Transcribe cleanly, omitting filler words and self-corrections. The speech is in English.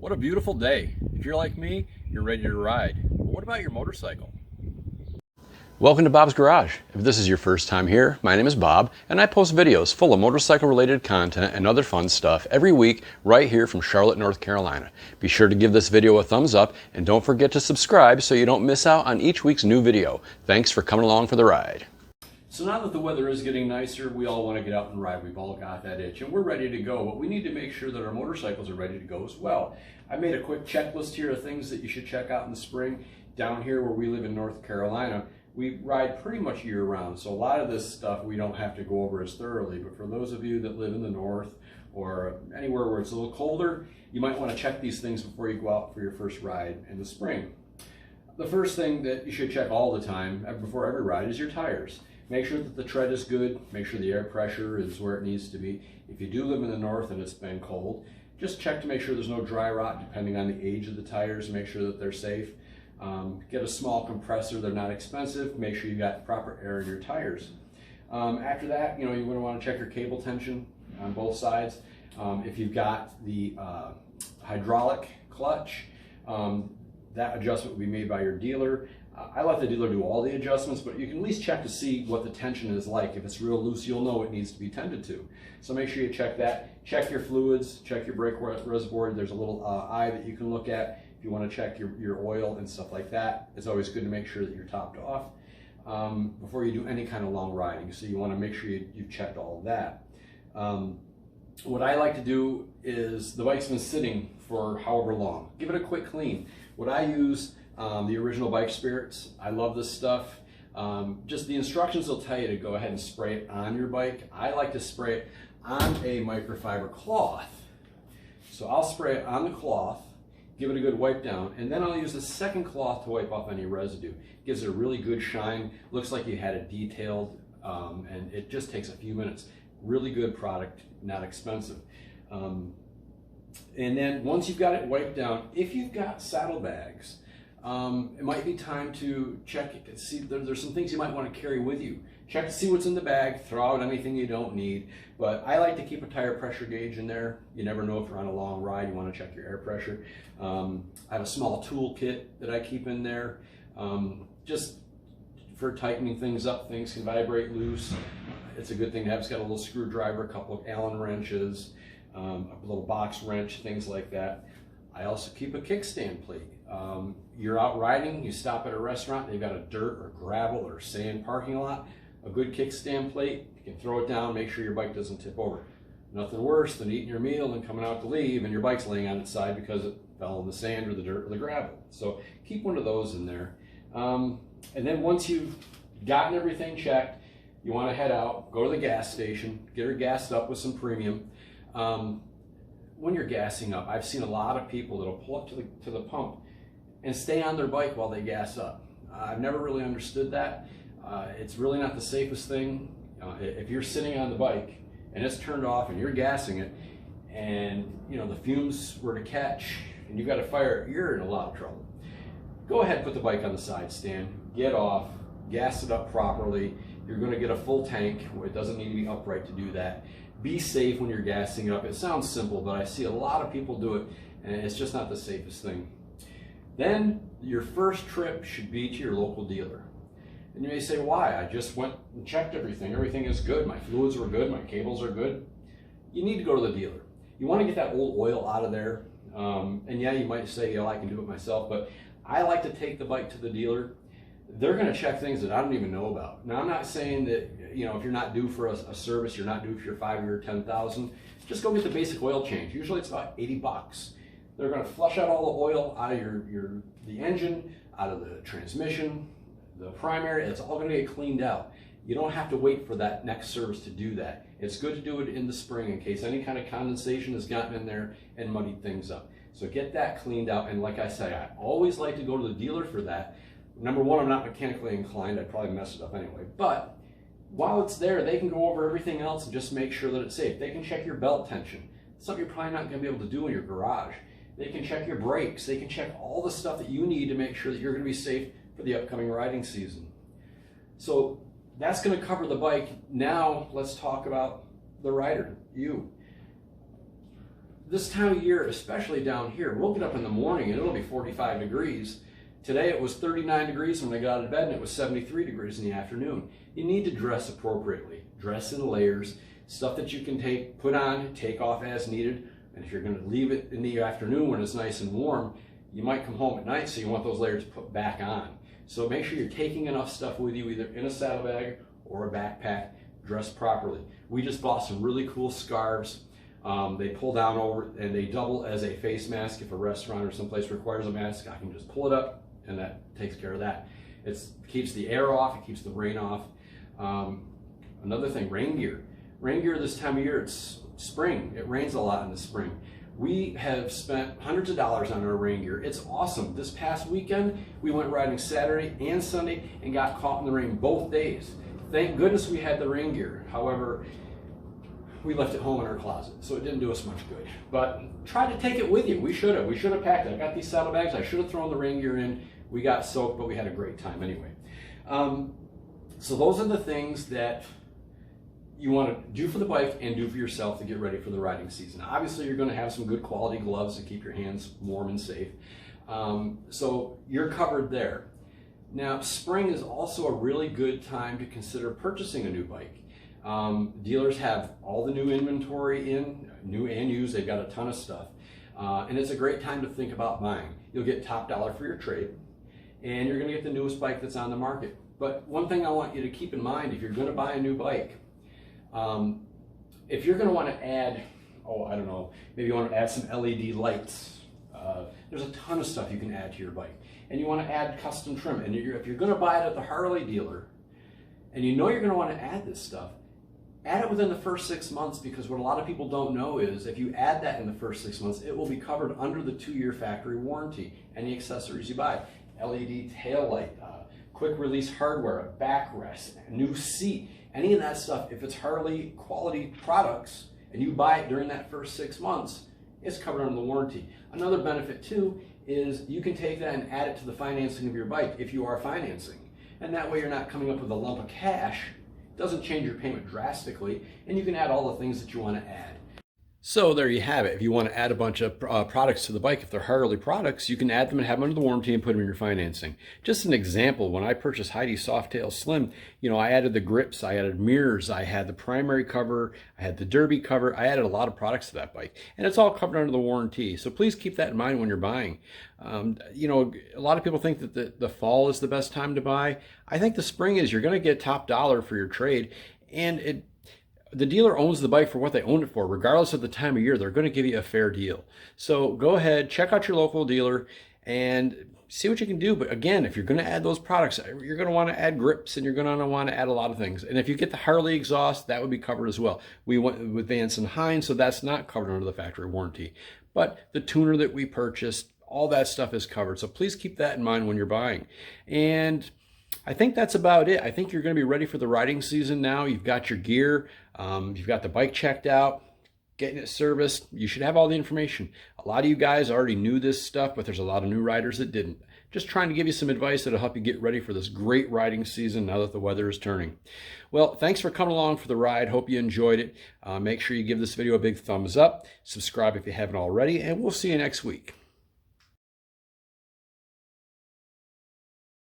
What a beautiful day. If you're like me, you're ready to ride. But what about your motorcycle? Welcome to Bob's Garage. If this is your first time here, my name is Bob, and I post videos full of motorcycle-related content and other fun stuff every week right here from Charlotte, North Carolina. Be sure to give this video a thumbs up, and don't forget to subscribe so you don't miss out on each week's new video. Thanks for coming along for the ride. So now that the weather is getting nicer, we all want to get out and ride. We've all got that itch, and we're ready to go, but we need to make sure that our motorcycles are ready to go as well. I made a quick checklist here of things that you should check out in the spring. Down here where we live in North Carolina, we ride pretty much year-round, so a lot of this stuff we don't have to go over as thoroughly, but for those of you that live in the north or anywhere where it's a little colder, you might want to check these things before you go out for your first ride in the spring. The first thing that you should check all the time before every ride is your tires. Make sure that the tread is good, make sure the air pressure is where it needs to be. If you do live in the north and it's been cold, just check to make sure there's no dry rot depending on the age of the tires, make sure that they're safe. Get a small compressor, they're not expensive. Make sure you got proper air in your tires. After that, you're going to want to check your cable tension on both sides. If you've got the hydraulic clutch, that adjustment will be made by your dealer. I let the dealer do all the adjustments, but you can at least check to see what the tension is like. If it's real loose, you'll know it needs to be tended to. So make sure you check that. Check your fluids, check your brake reservoir. There's a little eye that you can look at. If you want to check your oil and stuff like that, it's always good to make sure that you're topped off before you do any kind of long riding. So you want to make sure you've checked all of that. What I like to do is, the bike's been sitting for however long, give it a quick clean. What I use, the original Bike Spirits. I love this stuff. Just the instructions will tell you to go ahead and spray it on your bike. I like to spray it on a microfiber cloth. So I'll spray it on the cloth, give it a good wipe down, and then I'll use the second cloth to wipe off any residue. Gives it a really good shine, looks like you had it detailed, and it just takes a few minutes. Really good product, not expensive. And then once you've got it wiped down, if you've got saddlebags, it might be time to check it, see there's some things you might want to carry with you. Check to see what's in the bag, throw out anything you don't need. But I like to keep a tire pressure gauge in there. You never know if you're on a long ride, you want to check your air pressure. I have a small tool kit that I keep in there, just for tightening things up. Things can vibrate loose. It's a good thing to have. It's got a little screwdriver, a couple of Allen wrenches, a little box wrench, things like that. I also keep a kickstand plate. You're out riding, you stop at a restaurant, they've got a dirt or gravel or sand parking lot, a good kickstand plate, you can throw it down, make sure your bike doesn't tip over. Nothing worse than eating your meal and coming out to leave and your bike's laying on its side because it fell in the sand or the dirt or the gravel. So keep one of those in there. And then once you've gotten everything checked, you want to head out, go to the gas station, get her gassed up with some premium. When you're gassing up, I've seen a lot of people that'll pull up to the pump and stay on their bike while they gas up. I've never really understood that. It's really not the safest thing. If you're sitting on the bike and it's turned off and you're gassing it, and the fumes were to catch and you've got a fire, you're in a lot of trouble. Go ahead, put the bike on the side stand, get off, gas it up properly. You're going to get a full tank. It doesn't need to be upright to do that. Be safe when you're gassing up. It sounds simple, but I see a lot of people do it, and it's just not the safest thing. Then your first trip should be to your local dealer. And you may say, why? I just went and checked everything. Everything is good. My fluids were good. My cables are good. You need to go to the dealer. You want to get that old oil out of there. And yeah, you might say, I can do it myself, but I like to take the bike to the dealer. They're going to check things that I don't even know about. Now, I'm not saying that, if you're not due for a service, you're not due for your 5-year, 10,000, just go get the basic oil change. Usually it's about $80. They're going to flush out all the oil out of the engine, out of the transmission, the primary. It's all going to get cleaned out. You don't have to wait for that next service to do that. It's good to do it in the spring in case any kind of condensation has gotten in there and muddied things up. So get that cleaned out. And like I say, I always like to go to the dealer for that. Number one, I'm not mechanically inclined. I'd probably mess it up anyway. But while it's there, they can go over everything else and just make sure that it's safe. They can check your belt tension. Something you're probably not going to be able to do in your garage. They can check your brakes. They can check all the stuff that you need to make sure that you're going to be safe for the upcoming riding season. So that's going to cover the bike. Now let's talk about the rider, you. this time of year, especially down here, we'll get up in the morning and it'll be 45 degrees. Today it was 39 degrees when I got out of bed, and it was 73 degrees in the afternoon. You need to dress appropriately. Dress in layers, stuff that you can put on, take off as needed. And if you're going to leave it in the afternoon when it's nice and warm, you might come home at night, so you want those layers put back on. So make sure you're taking enough stuff with you, either in a saddlebag or a backpack. Dress properly. We just bought some really cool scarves. They pull down over and they double as a face mask. If a restaurant or someplace requires a mask, I can just pull it up and that takes care of that. It keeps the air off, it keeps the rain off. Another thing, rain gear. Rain gear this time of year, it's spring. It rains a lot in the spring. We have spent hundreds of dollars on our rain gear. It's awesome. This past weekend, we went riding Saturday and Sunday and got caught in the rain both days. Thank goodness we had the rain gear. However, we left it home in our closet, so it didn't do us much good. But try to take it with you. We should have packed it. I got these saddlebags. I should have thrown the rain gear in. We got soaked, but we had a great time anyway. So those are the things that you want to do for the bike and do for yourself to get ready for the riding season. Obviously, you're going to have some good quality gloves to keep your hands warm and safe. So you're covered there. Now, spring is also a really good time to consider purchasing a new bike. Dealers have all the new inventory in, new and used. They've got a ton of stuff. And it's a great time to think about buying. You'll get top dollar for your trade, and you're going to get the newest bike that's on the market. But one thing I want you to keep in mind, if you're going to buy a new bike, if you're going to want to add, I don't know, maybe you want to add some LED lights. There's a ton of stuff you can add to your bike. And you want to add custom trim. And if you're going to buy it at the Harley dealer, and you know you're going to want to add this stuff, add it within the first 6 months, because what a lot of people don't know is if you add that in the first 6 months, it will be covered under the 2-year factory warranty. Any accessories you buy, LED tail light, quick release hardware, a backrest, a new seat, any of that stuff, if it's Harley quality products and you buy it during that first 6 months, it's covered under the warranty. Another benefit too is you can take that and add it to the financing of your bike if you are financing. And that way you're not coming up with a lump of cash. It doesn't change your payment drastically, and you can add all the things that you want to add. So there you have it. If you want to add a bunch of products to the bike, if they're Harley products, you can add them and have them under the warranty and put them in your financing. Just an example, when I purchased Heidi Softail Slim, I added the grips, I added mirrors, I had the primary cover, I had the derby cover, I added a lot of products to that bike, and it's all covered under the warranty. So please keep that in mind when you're buying. A lot of people think that the fall is the best time to buy. I think the spring is. You're going to get top dollar for your trade, and the dealer owns the bike for what they own it for. Regardless of the time of year, they're going to give you a fair deal. So go ahead, check out your local dealer and see what you can do. But again, if you're going to add those products, you're going to want to add grips and you're going to want to add a lot of things. And if you get the Harley exhaust, that would be covered as well. We went with Vance and Hines, so that's not covered under the factory warranty. But the tuner that we purchased, all that stuff is covered. So please keep that in mind when you're buying. And I think that's about it. I think you're going to be ready for the riding season now. You've got your gear. You've got the bike checked out, getting it serviced. You should have all the information. A lot of you guys already knew this stuff, but there's a lot of new riders that didn't. Just trying to give you some advice that'll help you get ready for this great riding season now that the weather is turning. Well, thanks for coming along for the ride. Hope you enjoyed it. Make sure you give this video a big thumbs up. Subscribe if you haven't already, and we'll see you next week.